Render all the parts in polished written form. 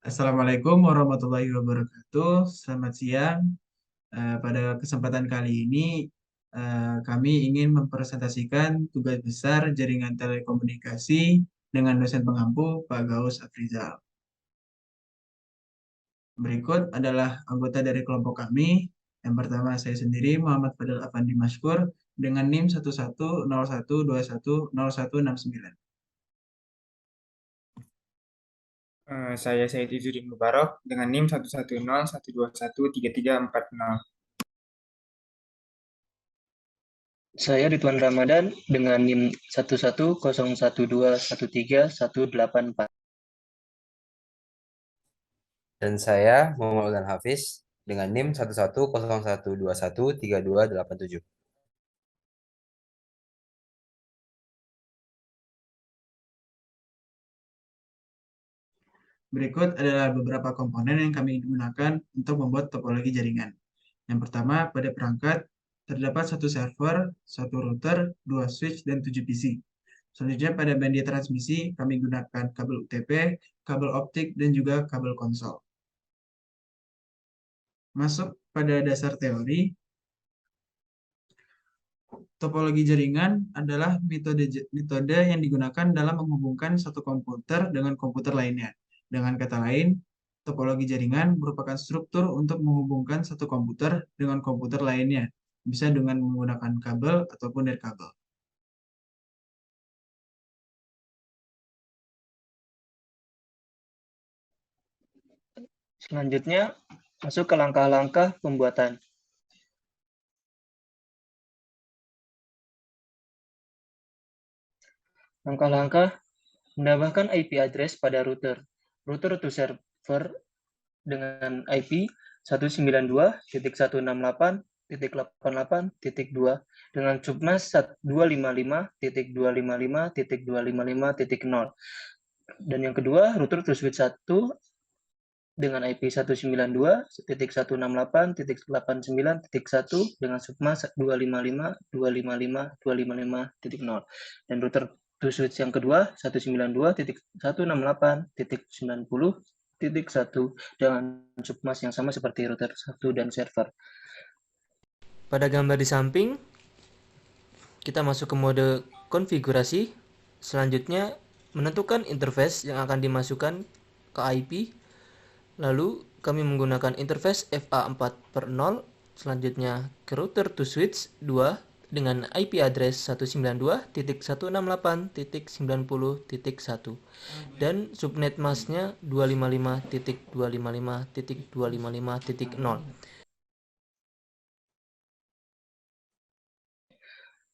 Assalamualaikum warahmatullahi wabarakatuh. Selamat siang. Pada kesempatan kali ini, kami ingin mempresentasikan tugas besar jaringan telekomunikasi dengan dosen pengampu Pak Gaus Afrizal. Berikut adalah anggota dari kelompok kami. Yang pertama saya sendiri, Muhammad Fadil Afandi Mashkur, dengan NIM 1101210169. Saya Said Izzuddin Mubarak dengan NIM 11012133440. Saya Ridwan Ramadan dengan NIM 11011213184184. Dan saya Muhammad Ulan Hafiz dengan NIM 1101213237. Berikut adalah beberapa komponen yang kami gunakan untuk membuat topologi jaringan. Yang pertama, pada perangkat terdapat satu server, satu router, dua switch, dan 7 PC. Selanjutnya pada media transmisi, kami gunakan kabel UTP, kabel optik, dan juga kabel konsol. Masuk pada dasar teori, topologi jaringan adalah metode yang digunakan dalam menghubungkan satu komputer dengan komputer lainnya. Dengan kata lain, topologi jaringan merupakan struktur untuk menghubungkan satu komputer dengan komputer lainnya, bisa dengan menggunakan kabel ataupun nirkabel. Selanjutnya, masuk ke langkah-langkah pembuatan. Langkah-langkah menambahkan IP address pada router. Router to server dengan IP 192.168.88.2 dengan submas 255.255.255.0. Dan yang kedua, router to switch 1 dengan IP 192.168.89.1 dengan submas 255.255.255.0. Dan router to switch yang kedua 192.168.90.1 dengan submas yang sama seperti router 1 dan server. Pada gambar di samping, kita masuk ke mode konfigurasi. Selanjutnya, menentukan interface yang akan dimasukkan ke IP. Lalu, kami menggunakan interface FA4/0. Selanjutnya, ke router to switch 2 dengan IP address 192.168.90.1 dan subnet masknya 255.255.255.0.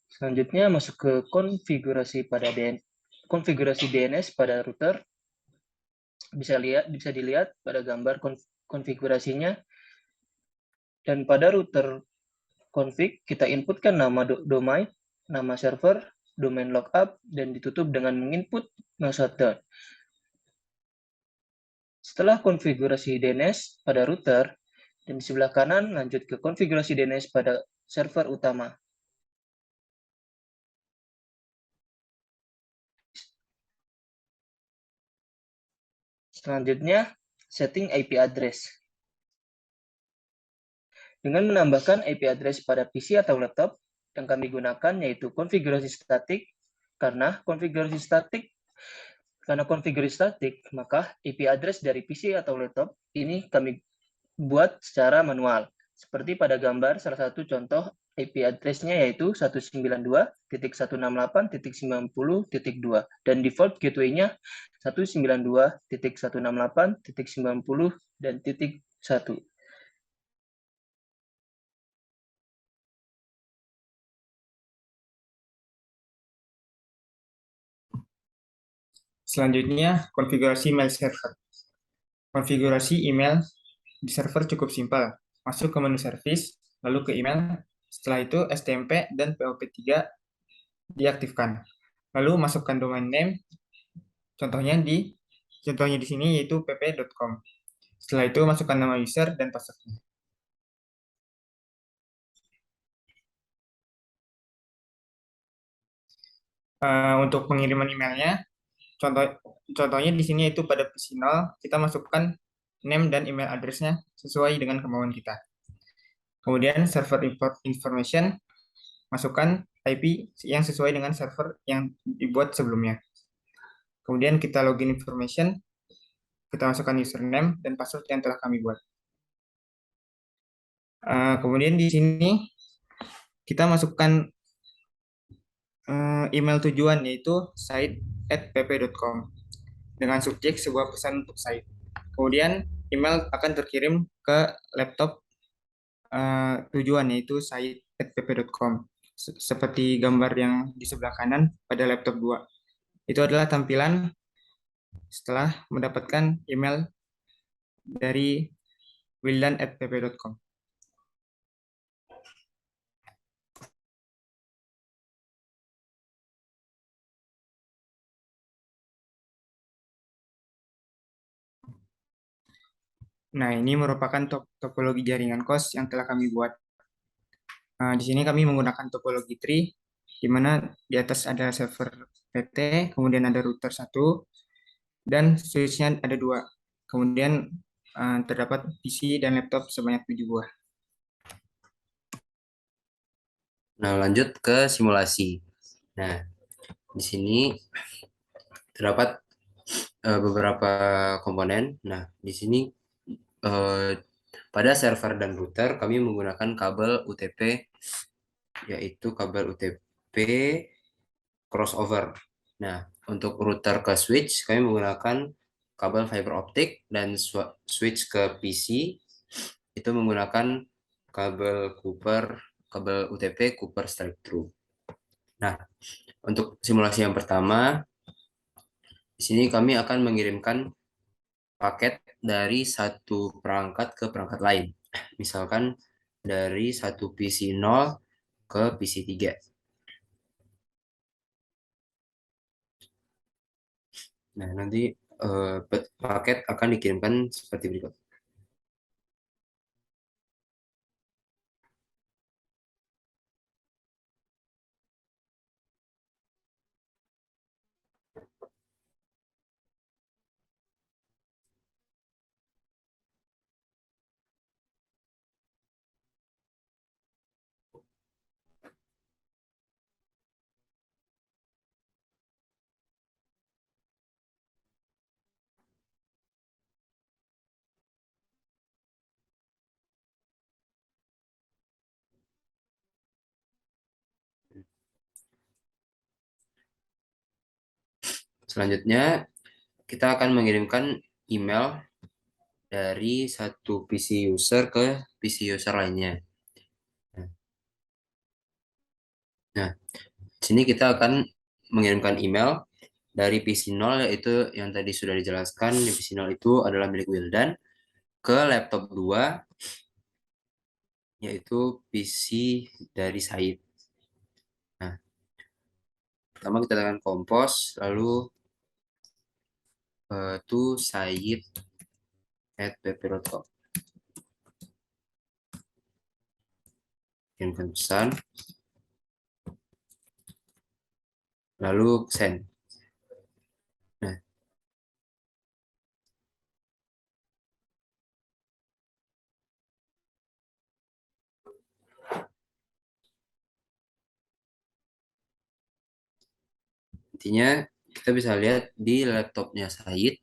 Selanjutnya masuk ke konfigurasi DNS pada router. Bisa dilihat pada gambar konfigurasinya. Dan pada router config kita inputkan nama domain, nama server, domain lookup, dan ditutup dengan menginput no shutdown. Setelah konfigurasi DNS pada router, dan di sebelah kanan lanjut ke konfigurasi DNS pada server utama. Selanjutnya, setting IP address. Dengan menambahkan IP address pada PC atau laptop, yang kami gunakan yaitu konfigurasi statik. Karena konfigurasi statik, maka IP address dari PC atau laptop ini kami buat secara manual. Seperti pada gambar, salah satu contoh IP address-nya yaitu 192.168.90.2 dan default gateway-nya 192.168.90 dan .1. Selanjutnya, konfigurasi mail server. Konfigurasi email di server cukup simpel. Masuk ke menu service, lalu ke email. Setelah itu, STMP dan POP3 diaktifkan. Lalu masukkan domain name. Contohnya di sini yaitu pp.com. Setelah itu, masukkan nama user dan password-nya. Untuk pengiriman emailnya, contohnya di sini yaitu pada PC0, kita masukkan name dan email address-nya sesuai dengan kemauan kita. Kemudian server import information, masukkan IP yang sesuai dengan server yang dibuat sebelumnya. Kemudian kita login information, kita masukkan username dan password yang telah kami buat. Kemudian di sini kita masukkan email tujuan, yaitu site@pp.com dengan subjek sebuah pesan untuk site. Kemudian email akan terkirim ke laptop tujuan, yaitu site@pp.com. Seperti gambar yang di sebelah kanan pada laptop 2. Itu adalah tampilan setelah mendapatkan email dari wildan@pp.com. Nah, ini merupakan topologi jaringan COS yang telah kami buat. Di sini kami menggunakan topologi tree, di mana di atas ada server PT, kemudian ada router 1, dan switch-nya ada 2. Kemudian terdapat PC dan laptop sebanyak 7 buah. Nah, lanjut ke simulasi. Nah, di sini terdapat beberapa komponen. Nah, di sini pada server dan router kami menggunakan kabel UTP, yaitu kabel UTP crossover. Nah, untuk router ke switch kami menggunakan kabel fiber optik, dan switch ke PC itu menggunakan kabel UTP Cooper straight through. Nah, untuk simulasi yang pertama, di sini kami akan mengirimkan paket dari satu perangkat ke perangkat lain. Misalkan dari satu PC 0 ke PC 3. Nah, nanti paket akan dikirimkan seperti berikut. Selanjutnya, kita akan mengirimkan email dari satu PC user ke PC user lainnya. Nah, sini kita akan mengirimkan email dari PC 0, yaitu yang tadi sudah dijelaskan. Di PC 0 itu adalah milik Wildan, ke laptop 2, yaitu PC dari Said. Nah, pertama kita tekan compose, lalu to Said@pp.com. Kirimkan pesan, lalu send. Nah, intinya kita bisa lihat di laptopnya Said,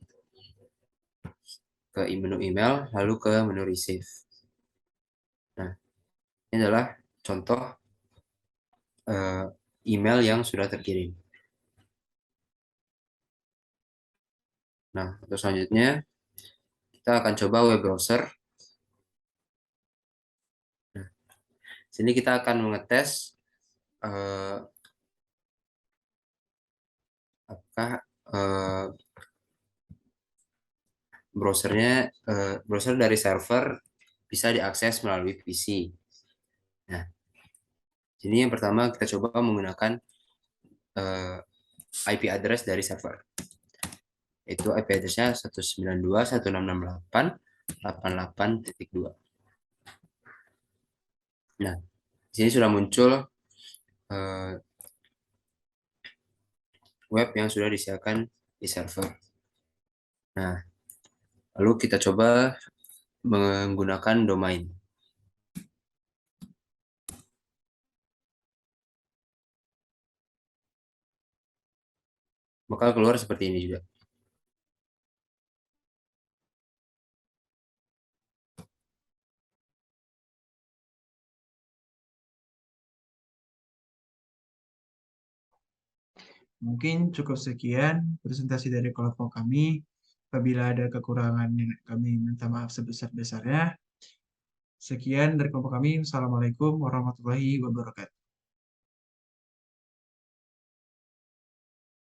ke menu email, lalu ke menu receive. Nah, ini adalah contoh email yang sudah terkirim. Nah, untuk selanjutnya kita akan coba web browser. Nah, sini kita akan mengetes apakah browser dari server bisa diakses melalui PC. Nah, sini yang pertama kita coba menggunakan IP address dari server. Itu IP address-nya 192.168.88.2. Nah, di sini sudah muncul web yang sudah disiapkan di server. Nah, Lalu kita coba menggunakan domain. Maka keluar seperti ini juga. Mungkin cukup sekian presentasi dari kelompok kami. Apabila ada kekurangan, kami minta maaf sebesar-besarnya. Sekian dari kelompok kami. Assalamualaikum warahmatullahi wabarakatuh.